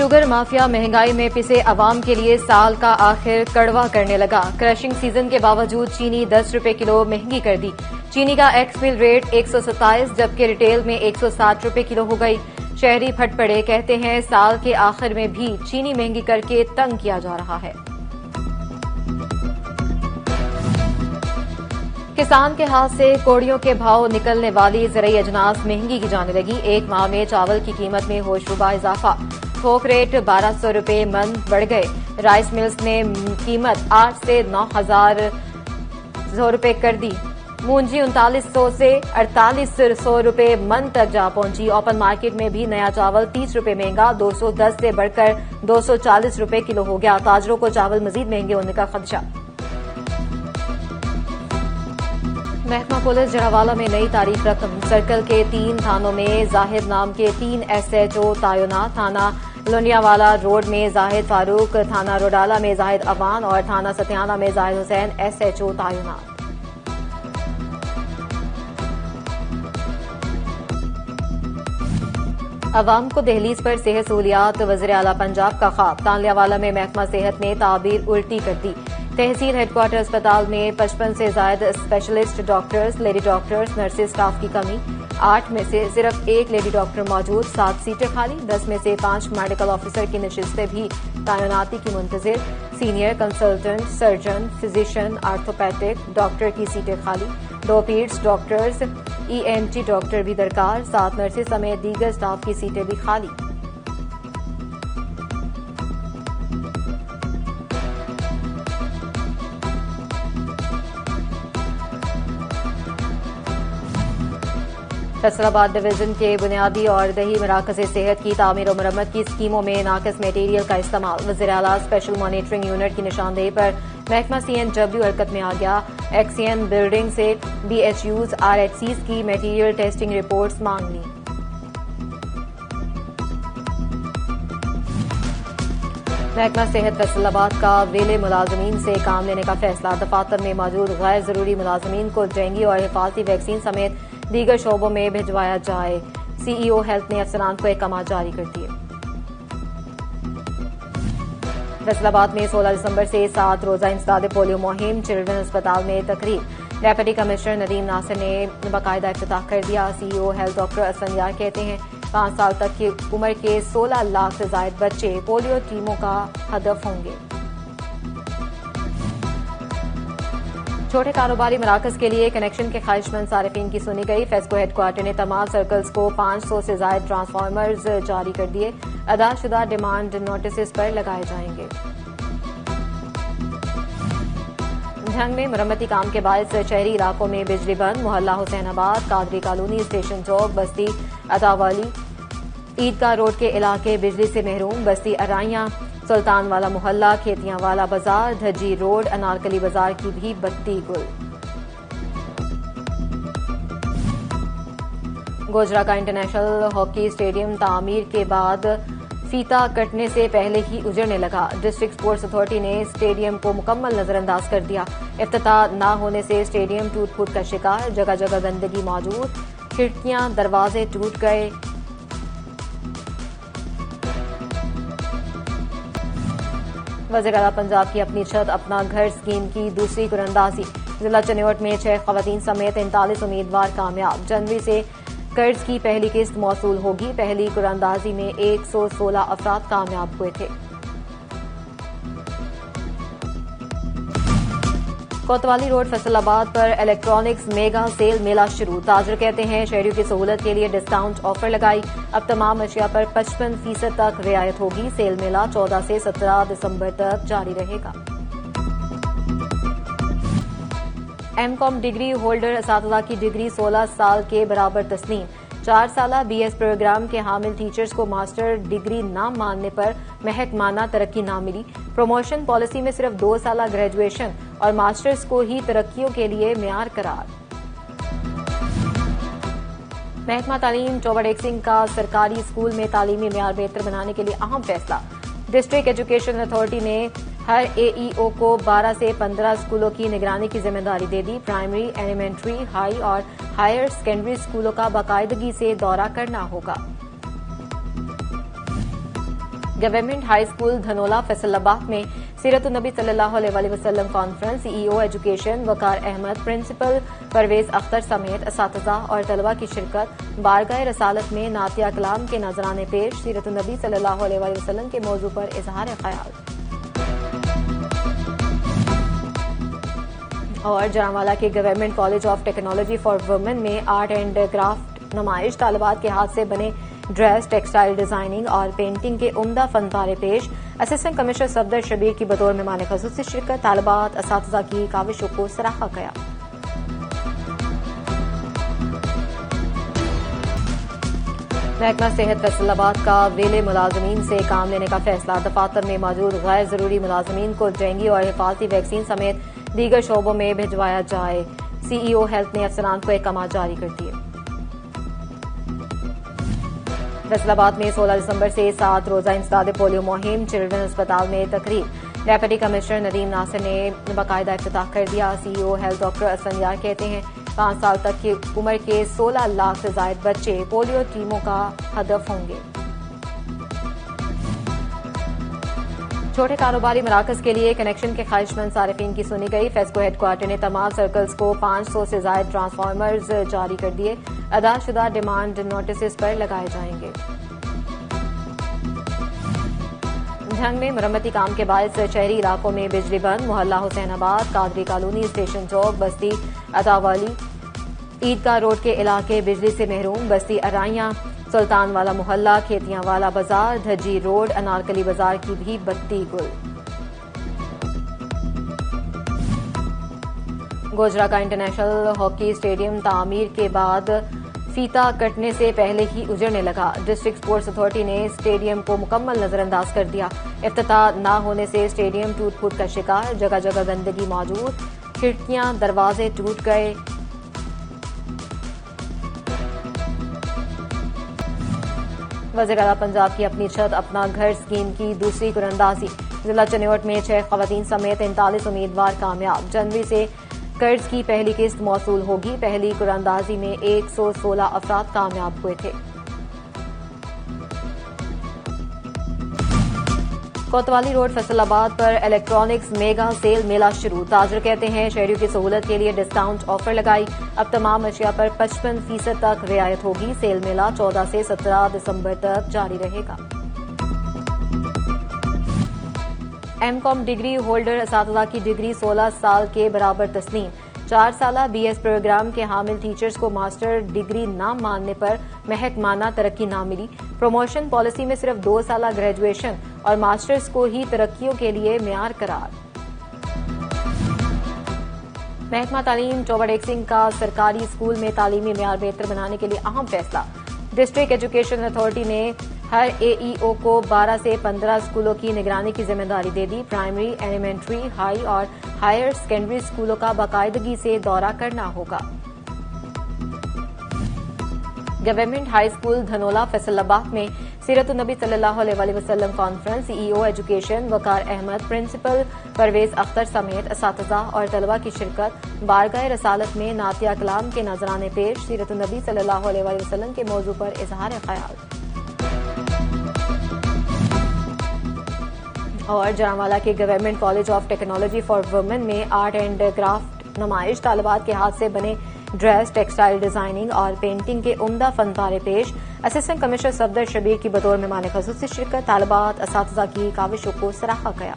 Sugar mafia महंगाई में पिसे अवाम के लिए साल का आखिर कड़वा करने लगा। क्रशिंग सीजन के बावजूद चीनी 10 रुपए किलो महंगी कर दी। चीनी का एक्स मिल रेट 127 जबकि रिटेल में 160 रुपए किलो हो गई। शहरी फट पड़े, कहते हैं साल के आखिर में भी चीनी महंगी करके तंग किया जा रहा है। किसान के हाथ से कोड़ियों के भाव निकलने वाली ज़रूरी अजनास महंगी की जाने लगी। एक माह में चावल की कीमत में होशरुबा इजाफा। थोक रेट 1200 रुपए मन बढ़ गए। राइस मिल्स ने कीमत 8 से 9,000 रुपए कर दी। मूंजी 3900 से 4800 रुपए मन तक जा पहुंची। ओपन मार्केट में भी नया चावल 30 रुपए महंगा 210 से बढ़कर 240 रुपए किलो हो गया। ताजरों को चावल मजीद महंगे होने का खदशा। महकमा पुलिस जड़ावाला में नई तारीख रकम। सर्कल के 3 थानों में जाहिद नाम के 3 SHO तैनात। थाना लोनियावाला रोड में जाहिद फारूक, थाना रोडाला में जाहिद अवान और थाना सतियाना में जाहिद हुसैन SHO तैनात। अवाम को दहलीज पर सेहत सहूलियात, वज़ीर आला पंजाब का ख्वाब। तालियावाला में महकमा सेहत ने ताबीर उल्टी कर दी। तहसील हेडक्वार्टर अस्पताल में 55 से ज्यादा specialist doctors, lady doctors, nurses staff की कमी। 8 में से सिर्फ 1 लेडी डॉक्टर मौजूद, 7 सीटें खाली। 10 में से 5 मेडिकल ऑफिसर की नशिस्तें भी तैनाती की मुंतजिर। Senior consultant, surgeon, physician, orthopaedic doctor की सीटें खाली। 2 पीड्स डॉक्टर्स, ENT डॉक्टर भी दरकार। 7 नर्सेज समेत दीगर स्टाफ की सीटें भी खाली। फैसलाबाद डिवीजन के बुनियादी और दही मराकज़ सेहत की तामीर और मरम्मत की स्कीमों में नाकिस मटेरियल का इस्तेमाल। वज़ीर आला स्पेशल मॉनिटरिंग यूनिट की निशानदेही पर महकमा CNW हरकत में आ गया। एक्सियन बिल्डिंग से BHUs, RHCs की मटेरियल टेस्टिंग रिपोर्ट्स मांग ली। महकमा सेहत फैसलाबाद का वेले मुलाजमीन से काम लेने का फैसला। दफातर में मौजूद गैर जरूरी मुलाजमीन को डेंगू और हिफाजती वैक्सीन समेत दीगर शोबों में भिजवाया जाए। CEO हेल्थ ने अफसरान को अहकाम जारी कर दिए। फैसलाबाद में 16 दिसंबर से 7 रोजा इंसदाद पोलियो मुहिम। चिल्ड्रन अस्पताल में तकरीब। डेप्यूटी कमिश्नर नदीम नासिर ने बाकायदा इफ्तिताह कर दिया। CEO हेल्थ डॉक्टर असलम यार कहते हैं 5 साल तक की उम्र के 16 लाख से ज्यादा बच्चे पोलियो टीमों का हदफ होंगे। छोटे कारोबारी मराकज के लिए कनेक्शन के ख्वाहिशमंद सारिफिन की सुनी गई। फेस्को हेडक्वार्टर ने तमाम सर्कल्स को 500 से ज्यादा ट्रांसफार्मर्स जारी कर दिए। अदाशुदा डिमांड नोटिस पर लगाए जाएंगे। झंग में मरम्मती काम के बायस शहरी इलाकों में बिजली बंद। मोहल्ला हुसैनाबाद, कादरी कॉलोनी, स्टेशन चौक, बस्ती अतावाली, ईदगाह रोड के इलाके बिजली से महरूम। बस्ती अराइयां, सुल्तान वाला मोहल्ला, खेतियां वाला बाजार, धज्जी रोड, अनारकली बाजार की भी बत्ती गुल। गोजरा का इंटरनेशनल हॉकी स्टेडियम तामीर के बाद फीता कटने से पहले ही उजड़ने लगा। डिस्ट्रिक्ट स्पोर्ट्स अथॉरिटी ने स्टेडियम को मुकम्मल नजरअंदाज कर दिया। इफ्तिताह न होने से स्टेडियम टूट फूट का शिकार। जगह जगह गंदगी मौजूद, खिड़कियां दरवाजे टूट गए। वज़ीर आला पंजाब की अपनी छत अपना घर स्कीम की दूसरी कुरंदाजी। जिला चनियोट में 6 खवातीन समेत 39 उम्मीदवार कामयाब। जनवरी से कर्ज की पहली किस्त मौसूल होगी। पहली कुरंदाजी में 116 अफराद कामयाब हुए थे। कोतवाली रोड फैसलाबाद पर इलेक्ट्रॉनिक्स मेगा सेल मेला शुरू। ताजर कहते हैं शहरियों की सहूलत के लिए डिस्काउंट ऑफर लगाई। अब तमाम अशिया पर 55% तक रियायत होगी। सेल मेला 14 से 17 दिसंबर तक जारी रहेगा। MCOM डिग्री होल्डर असातिज़ा की डिग्री 16 साल के बराबर तस्लीम। 4 साला BS प्रोग्राम के हामिल टीचर्स को मास्टर डिग्री न मानने पर महकमाना तरक्की न मिली। प्रमोशन पॉलिसी में सिर्फ 2 साला ग्रेजुएशन और मास्टर्स को ही तरक्कियों के लिए मेयार करार। महकमा तालीम चौबड़ सिंह का सरकारी स्कूल में तालीमी मेयार बेहतर बनाने के लिए अहम फैसला। डिस्ट्रिक्ट एजुकेशन अथॉरिटी ने हर AEO को 12 से 15 स्कूलों की निगरानी की जिम्मेदारी दे दी। प्राइमरी, एलिमेंट्री, हाई और हायर सेकेंडरी स्कूलों का बाकायदगी से दौरा करना होगा। गवर्नमेंट हाई स्कूल धनोला फैसलाबाद में सीरत-उन-नबी सल्लल्लाहु अलैहि वसल्लम कॉन्फ्रेंस, सीईओ एजुकेशन वकार अहमद, प्रिंसिपल परवेज अख्तर समेत असातिज़ा और तलबा की शिरकत। बारगाह रसालत में नातिया कलाम के नजराने पेश, सीरत-उन-नबी सल्लल्लाहु अलैहि वसल्लम के मौजू पर इजहार ख्याल। और जरांवाला के government college of technology for women में आर्ट एंड क्राफ्ट नुमाइश, तालिबात के हाथ से बने ड्रेस, टेक्सटाइल डिजाइनिंग और पेंटिंग के उम्दा फनपारे पेश। असिस्टेंट कमिश्नर सफदर शबीर की बतौर मेहमान ख़ुसूसी शिरकत। तालिबात असातिज़ा की काविशों को सराहा गया। महकमा सेहत फैसलाबाद का वेले मुलाजमीन से काम लेने का फैसला। दफातर में मौजूद गैर जरूरी मुलाजमीन को डेंगू और हिफाजती वैक्सीन समेत दीगर शोबों में भिजवाया जाए। सीईओ हेल्थ ने अफसरान को अहकाम जारी कर दिए। फैसलाबाद में 16 दिसंबर से 7 रोजा इंसदाद पोलियो मुहिम, चिल्ड्रन अस्पताल में तकरीब। डेप्यूटी कमिश्नर नदीम नासिर ने बाकायदा इफ्तिताह कर दिया। सीईओ हेल्थ डॉक्टर असलम यार कहते हैं 5 साल तक की उम्र के 16 लाख से जायद बच्चे पोलियो टीमों का हदफ होंगे। छोटे कारोबारी मराकज के लिए कनेक्शन के ख्वाहिशमंद सारिफिन की सुनी गई। फेस्को हेडक्वार्टर ने तमाम सर्कल्स को 500 से जायद ट्रांसफार्मर्स जारी कर दिए। अदाशुदा डिमांड नोटिस पर लगाए जाएंगे। झंग में मरम्मती काम के बायस शहरी इलाकों में बिजली बंद। मोहल्ला हुसैनाबाद, कादरी कॉलोनी, स्टेशन चौक, बस्ती अतावाली, ईदगाह रोड के इलाके बिजली से महरूम। बस्ती अराइयां, सुल्तान वाला मोहल्ला, खेतियां वाला बाजार, धज्जी रोड, अनारकली बाजार की भी बत्ती गुल। गोजरा का इंटरनेशनल हॉकी स्टेडियम तामीर के बाद फीता कटने से पहले ही उजड़ने लगा। डिस्ट्रिक्ट स्पोर्ट्स अथॉरिटी ने स्टेडियम को मुकम्मल नजरअंदाज कर दिया। इफ्तिताह न होने से स्टेडियम टूट फूट का शिकार। जगह जगह गंदगी मौजूद, खिड़कियां दरवाजे टूट गए। वज़ीर आला पंजाब की अपनी छत अपना घर स्कीम की दूसरी कुरंदाजी। जिला चनियोट में 6 खवातीन समेत 39 उम्मीदवार कामयाब। जनवरी से कर्ज की पहली किस्त मौसूल होगी। पहली कुरंदाजी में 116 अफराद कामयाब हुए थे। कोतवाली रोड फैसलाबाद पर इलेक्ट्रॉनिक्स मेगा सेल मेला शुरू। ताजर कहते हैं शहरियों की सहूलत के लिए डिस्काउंट ऑफर लगाई। अब तमाम अशिया पर 55% तक रियायत होगी। सेल मेला 14 से 17 दिसंबर तक जारी रहेगा। एमकॉम डिग्री होल्डर असातिज़ा की डिग्री 16 साल के बराबर तस्लीम। 4 साला बीएस प्रोग्राम के हामिल टीचर्स को मास्टर डिग्री न मानने पर महकमाना तरक्की न मिली। प्रमोशन पॉलिसी में सिर्फ 2 साला ग्रेजुएशन और मास्टर्स को ही तरक्कियों के लिए मेयार करार। महकमा तालीम चौबड़ेक सिंह का सरकारी स्कूल में तालीमी मेयार बेहतर बनाने के लिए अहम फैसला। डिस्ट्रिक्ट एजुकेशन अथॉरिटी ने हर एईओ को 12 से 15 स्कूलों की निगरानी की जिम्मेदारी दे दी। प्राइमरी, एलिमेंट्री, हाई और हायर सेकेंडरी स्कूलों का बाकायदगी से दौरा करना होगा। गवर्नमेंट हाई स्कूल धनोला फैसलाबाद में सीरत-उन-नबी सल्लल्लाहु अलैहि वसल्लम कॉन्फ्रेंस, सीईओ एजुकेशन वकार अहमद, प्रिंसिपल परवेज अख्तर समेत असातिज़ा और तलबा की शिरकत। बारगाह रसालत में नातिया कलाम के नजराने पेश, सीरत-उन-नबी सल्लल्लाहु अलैहि वसल्लम के मौजू पर इजहार ख्याल। और जरांवाला के government college of technology for women में आर्ट एंड क्राफ्ट नुमाइश, तालिबात के हाथ से बने ड्रेस, टेक्सटाइल डिजाइनिंग और पेंटिंग के उम्दा फनपारे पेश। असिस्टेंट कमिश्नर सफदर शबीर की बतौर मेहमान ख़ुसूसी शिरकत। तालिबात असातिज़ा की काविशों को सराहा गया।